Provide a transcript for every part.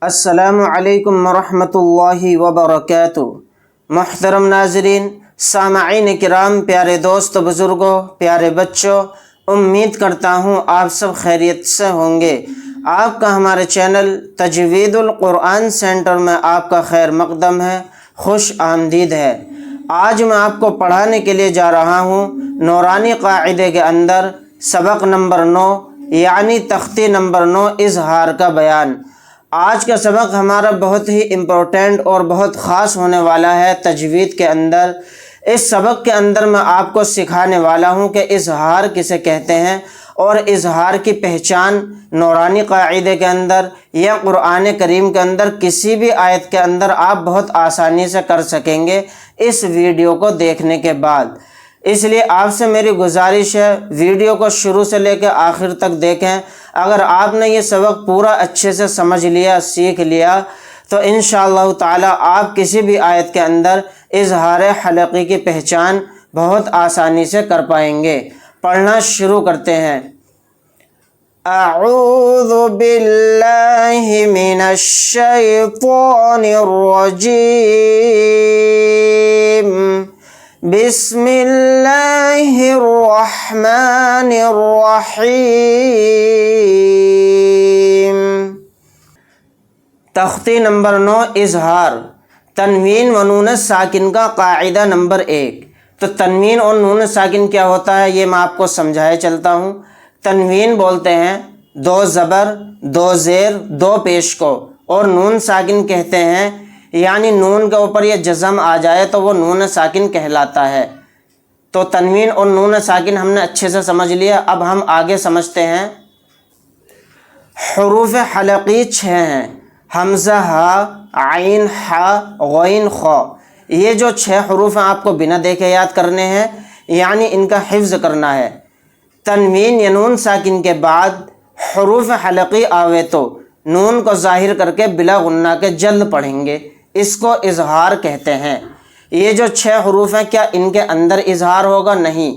السلام علیکم ورحمۃ اللہ وبرکاتہ۔ محترم ناظرین، سامعین کرام، پیارے دوست بزرگوں، پیارے بچوں، امید کرتا ہوں آپ سب خیریت سے ہوں گے۔ آپ کا ہمارے چینل تجوید القرآن سینٹر میں آپ کا خیر مقدم ہے، خوش آمدید ہے۔ آج میں آپ کو پڑھانے کے لیے جا رہا ہوں نورانی قاعدے کے اندر سبق نمبر 9 یعنی تختی نمبر 9 اظہار کا بیان۔ آج کا سبق ہمارا بہت ہی امپورٹنٹ اور بہت خاص ہونے والا ہے تجوید کے اندر۔ اس سبق کے اندر میں آپ کو سکھانے والا ہوں کہ اظہار کسے کہتے ہیں اور اظہار کی پہچان نورانی قاعدے کے اندر یا قرآن کریم کے اندر کسی بھی آیت کے اندر آپ بہت آسانی سے کر سکیں گے اس ویڈیو کو دیکھنے کے بعد۔ اس لیے آپ سے میری گزارش ہے ویڈیو کو شروع سے لے کے آخر تک دیکھیں۔ اگر آپ نے یہ سبق پورا اچھے سے سمجھ لیا، سیکھ لیا، تو انشاءاللہ تعالی آپ کسی بھی آیت کے اندر اظہار حلقی کی پہچان بہت آسانی سے کر پائیں گے۔ پڑھنا شروع کرتے ہیں۔ اعوذ باللہ من الشیطان الرجیم، بسم اللہ الرحمن الرحیم۔ تختی نمبر 9 اظہار۔ تنوین و نون ساکن کا قاعدہ نمبر 1۔ تو تنوین اور نون ساکن کیا ہوتا ہے یہ میں آپ کو سمجھائے چلتا ہوں۔ تنوین بولتے ہیں 2 زبر 2 زیر 2 پیش کو، اور نون ساکن کہتے ہیں یعنی نون کے اوپر یہ جزم آ جائے تو وہ نون ساکن کہلاتا ہے۔ تو تنوین اور نون ساکن ہم نے اچھے سے سمجھ لیا۔ اب ہم آگے سمجھتے ہیں۔ حروف حلقی 6 ہیں، حمزہ، ہا، عین، حا، غین، خا۔ یہ جو 6 حروف ہیں آپ کو بنا دیکھے یاد کرنے ہیں، یعنی ان کا حفظ کرنا ہے۔ تنوین یا نون ساکن کے بعد حروف حلقی آوے تو نون کو ظاہر کر کے بلا غنہ کے جلد پڑھیں گے، اس کو اظہار کہتے ہیں۔ یہ جو 6 حروف ہیں کیا ان کے اندر اظہار ہوگا؟ نہیں،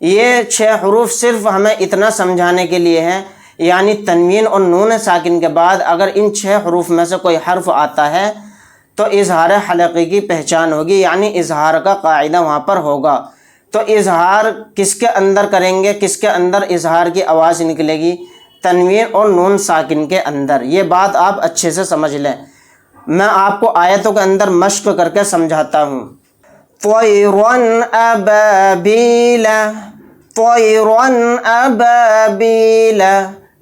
یہ 6 حروف صرف ہمیں اتنا سمجھانے کے لیے ہیں، یعنی تنوین اور نون ساکن کے بعد اگر ان 6 حروف میں سے کوئی حرف آتا ہے تو اظہار حلقی کی پہچان ہوگی، یعنی اظہار کا قاعدہ وہاں پر ہوگا۔ تو اظہار کس کے اندر کریں گے، کس کے اندر اظہار کی آواز نکلے گی؟ تنوین اور نون ساکن کے اندر۔ یہ بات آپ اچھے سے سمجھ لیں۔ میں آپ کو آیتوں کے اندر مشق کر کے سمجھاتا ہوں۔ طیرن ابابیل، طیرن ابابیل۔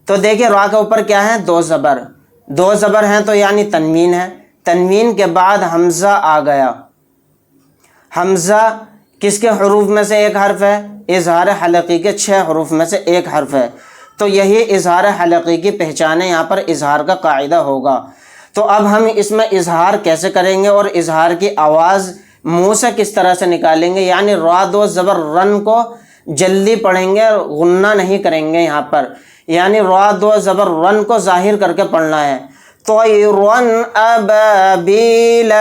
تو دیکھیں را کے اوپر کیا ہے؟ 2 زبر، 2 زبر ہیں تو یعنی تنوین ہے۔ تنوین کے بعد حمزہ آ گیا۔ حمزہ کس کے حروف میں سے ایک حرف ہے؟ اظہار حلقی کے 6 حروف میں سے ایک حرف ہے۔ تو یہی اظہار حلقی کی پہچان ہے، یہاں پر اظہار کا قاعدہ ہوگا۔ تو اب ہم اس میں اظہار کیسے کریں گے اور اظہار کی آواز منہ سے کس طرح سے نکالیں گے؟ یعنی را 2 زبر رن کو جلدی پڑھیں گے، غنہ نہیں کریں گے یہاں پر، یعنی را 2 زبر رن کو ظاہر کر کے پڑھنا ہے۔ طیرن ابابیل۔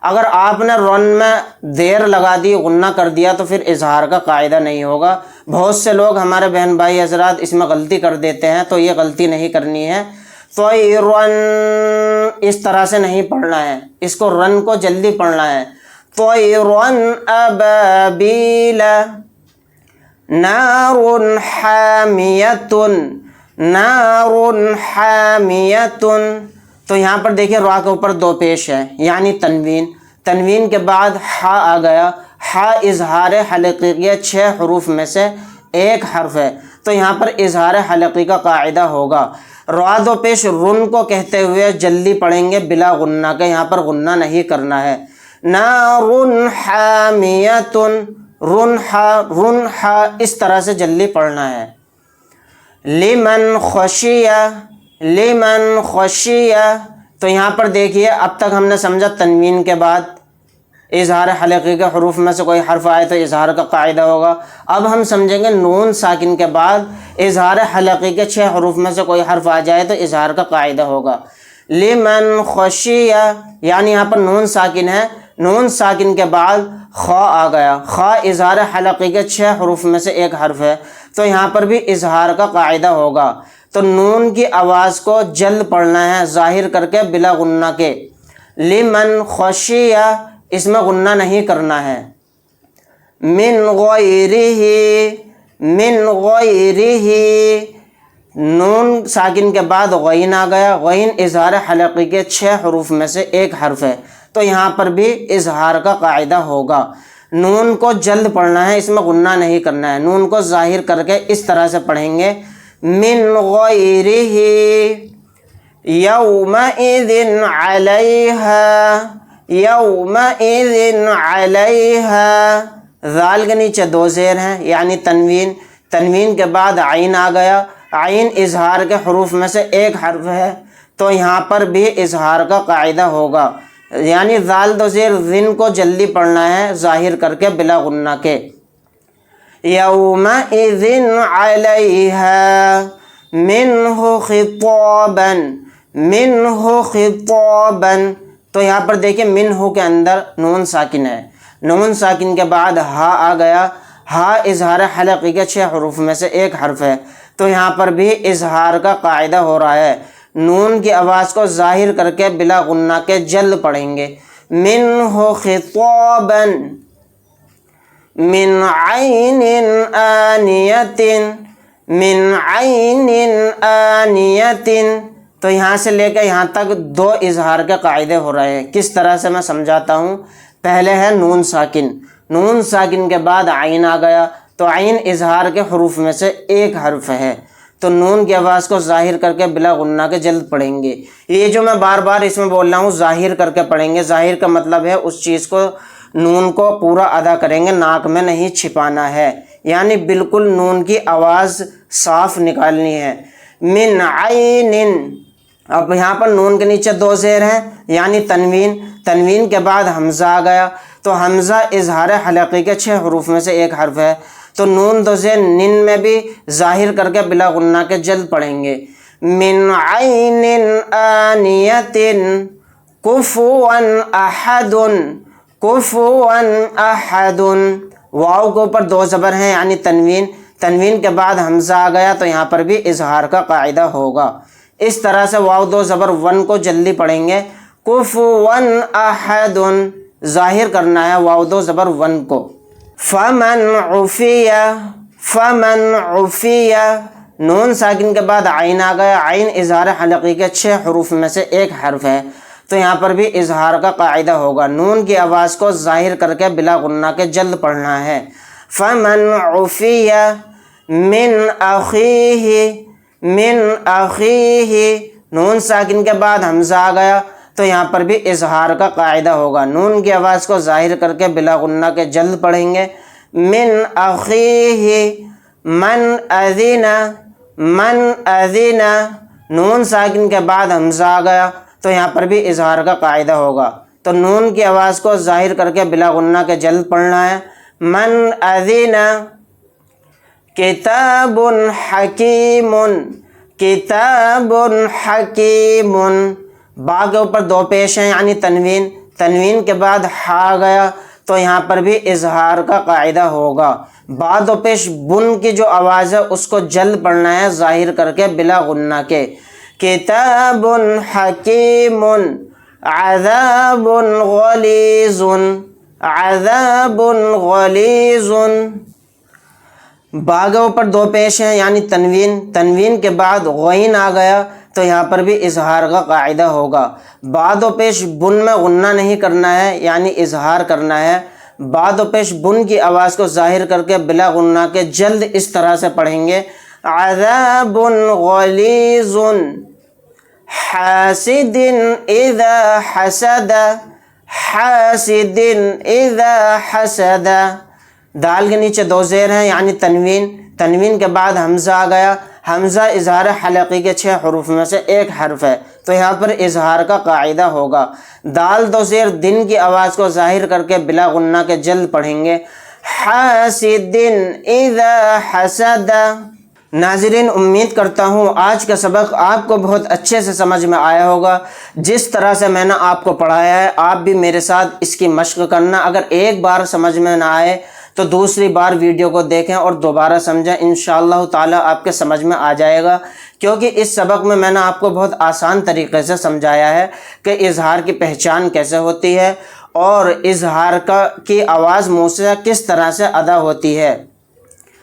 اگر آپ نے رن میں دیر لگا دی، غنہ کر دیا، تو پھر اظہار کا قاعدہ نہیں ہوگا۔ بہت سے لوگ ہمارے بہن بھائی حضرات اس میں غلطی کر دیتے ہیں، تو یہ غلطی نہیں کرنی ہے۔ طیرن اس طرح سے نہیں پڑھنا ہے، اس کو رن کو جلدی پڑھنا ہے۔ طیرن ابابیل، نار حامیۃ، نار حامیۃ۔ تو یہاں پر دیکھیں را کے اوپر 2 پیش ہے، یعنی تنوین۔ تنوین کے بعد ہا آ گیا۔ ہا اظہار حلقی کے 6 حروف میں سے ایک حرف ہے، تو یہاں پر اظہار حلقی کا قاعدہ ہوگا۔ را 2 پیش رن کو کہتے ہوئے جلدی پڑھیں گے بلا غنہ کے، یہاں پر غنہ نہیں کرنا ہے۔ نار حامیۃ، رن ہا اس طرح سے جلدی پڑھنا ہے۔ لمن خشیہ، لمن خشیہ۔ تو یہاں پر دیکھیے اب تک ہم نے سمجھا تنوین کے بعد اظہار حلقی کے حروف میں سے کوئی حرف آئے تو اظہار کا قاعدہ ہوگا۔ اب ہم سمجھیں گے نون ساکن کے بعد اظہار حلقی کے 6 حروف میں سے کوئی حرف آ جائے تو اظہار کا قاعدہ ہوگا۔ لمن خشیہ، یعنی یہاں پر نون ساکن ہے، نون ساکن کے بعد خا آ گیا۔ خا اظہار حلقی کے 6 حروف میں سے ایک حرف ہے، تو یہاں پر بھی اظہار کا قاعدہ ہوگا۔ تو نون کی آواز کو جلد پڑھنا ہے ظاہر کر کے بلا غنہ کے. لمن خشیہ اس میں غنہ نہیں کرنا ہے. من غیرہ، من غیرہ نون ساکن کے بعد غین آ گیا. غین اظہار حلقی کے 6 حروف میں سے ایک حرف ہے، تو یہاں پر بھی اظہار کا قاعدہ ہوگا. نون کو جلد پڑھنا ہے، اس میں غنہ نہیں کرنا ہے. نون کو ظاہر کر کے اس طرح سے پڑھیں گے من غیرہ یومئذ علیہا، یومئذ علیہا. ذال کے نیچے 2 زیر ہیں یعنی تنوین. تنوین کے بعد عین آ گیا. عین اظہار کے حروف میں سے ایک حرف ہے، تو یہاں پر بھی اظہار کا قاعدہ ہوگا. یعنی ذال 2 زیر ذن کو جلدی پڑھنا ہے ظاہر کر کے بلا غنہ کے. یومئذ علیہا منہ خطابا، منہ خطابا. تو یہاں پر دیکھیں منہ کے اندر نون ساکن ہے. نون ساکن کے بعد ہا آ گیا. ہا اظہار حلقی کے 6 حروف میں سے ایک حرف ہے، تو یہاں پر بھی اظہار کا قاعدہ ہو رہا ہے. نون کی آواز کو ظاہر کر کے بلا غنہ کے جلد پڑھیں گے. منہ خطابا من عین آنیۃ، من عین آنیۃ. تو یہاں سے لے کے یہاں تک 2 اظہار کے قاعدے ہو رہے ہیں. کس طرح سے میں سمجھاتا ہوں. پہلے ہے نون ساکن. نون ساکن کے بعد عین آ گیا، تو عین اظہار کے حروف میں سے ایک حرف ہے، تو نون کی آواز کو ظاہر کر کے بلا غنہ کے جلد پڑھیں گے. یہ جو میں بار بار اس میں بول رہا ہوں ظاہر کر کے پڑھیں گے. ظاہر کا مطلب ہے اس چیز کو نون کو پورا ادا کریں گے، ناک میں نہیں چھپانا ہے، یعنی بالکل نون کی آواز صاف نکالنی ہے. من عین. اب یہاں پر نون کے نیچے 2 زیر ہیں یعنی تنوین. تنوین کے بعد حمزہ آ گیا، تو حمزہ اظہار حلقی کے 6 حروف میں سے ایک حرف ہے، تو نون 2 زیر نن میں بھی ظاہر کر کے بلا غنہ کے جلد پڑھیں گے. من عین آنیۃ کفوا احد، کفوا احد. واو کے اوپر 2 زبر ہیں یعنی تنوین. تنوین کے بعد حمزہ آ گیا، تو یہاں پر بھی اظہار کا قاعدہ ہوگا. اس طرح سے واو 2 زبر 1 کو جلدی پڑھیں گے. کفوا احد ظاہر کرنا ہے واو 2 زبر 1 کو. فمن عفی، فمن عفی. نون ساکن کے بعد عین آ گیا. عین اظہار حلقی کے 6 حروف میں سے ایک حرف ہے، تو یہاں پر بھی اظہار کا قاعدہ ہوگا. نون کی آواز کو ظاہر کر کے بلا غنہ کے جلد پڑھنا ہے. فمن عفی من اخیہ، من اخیہ. نون ساکن کے بعد حمزہ آ گیا، تو یہاں پر بھی اظہار کا قاعدہ ہوگا. نون کی آواز کو ظاہر کر کے بلا غنہ کے جلد پڑھیں گے. من اخیہ من اذن، من اذن. نون ساکن کے بعد حمزہ آ گیا، تو یہاں پر بھی اظہار کا قاعدہ ہوگا. تو نون کی آواز کو ظاہر کر کے بلا غنہ کے جلد پڑھنا ہے. من اذن. کتاب حکیم، کتاب حکیم. با کے اوپر 2 پیش ہیں یعنی تنوین. تنوین کے بعد ہا گیا، تو یہاں پر بھی اظہار کا قاعدہ ہوگا. با 2 پیش بن کی جو آواز ہے اس کو جلد پڑھنا ہے ظاہر کر کے بلا غنہ کے. کتاب حکیم عذاب غلیظ، عذاب غلیظ. با کے اوپر 2 پیش ہیں یعنی تنوین. تنوین کے بعد غین آ گیا، تو یہاں پر بھی اظہار کا قاعدہ ہوگا. با 2 پیش بن میں غنہ نہیں کرنا ہے یعنی اظہار کرنا ہے. با 2 پیش بن کی آواز کو ظاہر کر کے بلا غنہ کے جلد اس طرح سے پڑھیں گے. عذاب غلیظ حاسد اذا حسد، حاسد اذا حسد. دال کے نیچے 2 زیر ہیں یعنی تنوین. تنوین کے بعد حمزہ آ گیا. حمزہ اظہار حلقی کے 6 حروف میں سے ایک حرف ہے، تو یہاں پر اظہار کا قاعدہ ہوگا. دال 2 زیر دن کی آواز کو ظاہر کر کے بلا غنہ کے جلد پڑھیں گے. حاسد اذا حسد. ناظرین امید کرتا ہوں آج کا سبق آپ کو بہت اچھے سے سمجھ میں آیا ہوگا. جس طرح سے میں نے آپ کو پڑھایا ہے آپ بھی میرے ساتھ اس کی مشق کرنا. اگر ایک بار سمجھ میں نہ آئے تو دوسری بار ویڈیو کو دیکھیں اور دوبارہ سمجھیں. انشاءاللہ تعالی آپ کے سمجھ میں آ جائے گا. کیونکہ اس سبق میں نے آپ کو بہت آسان طریقے سے سمجھایا ہے کہ اظہار کی پہچان کیسے ہوتی ہے اور اظہار کی آواز منہ سے کس طرح سے ادا ہوتی ہے۔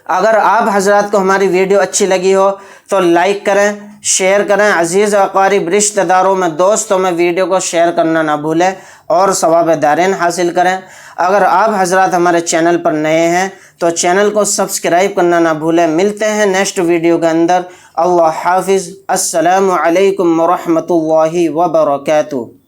اگر آپ حضرات کو ہماری ویڈیو اچھی لگی ہو تو لائک کریں، شیئر کریں، عزیز و اقارب رشتہ داروں میں، دوستوں میں ویڈیو کو شیئر کرنا نہ بھولیں اور ثواب دارین حاصل کریں۔ اگر آپ حضرات ہمارے چینل پر نئے ہیں تو چینل کو سبسکرائب کرنا نہ بھولیں۔ ملتے ہیں نیکسٹ ویڈیو کے اندر۔ اللہ حافظ۔ السلام علیکم ورحمۃ اللہ وبرکاتہ۔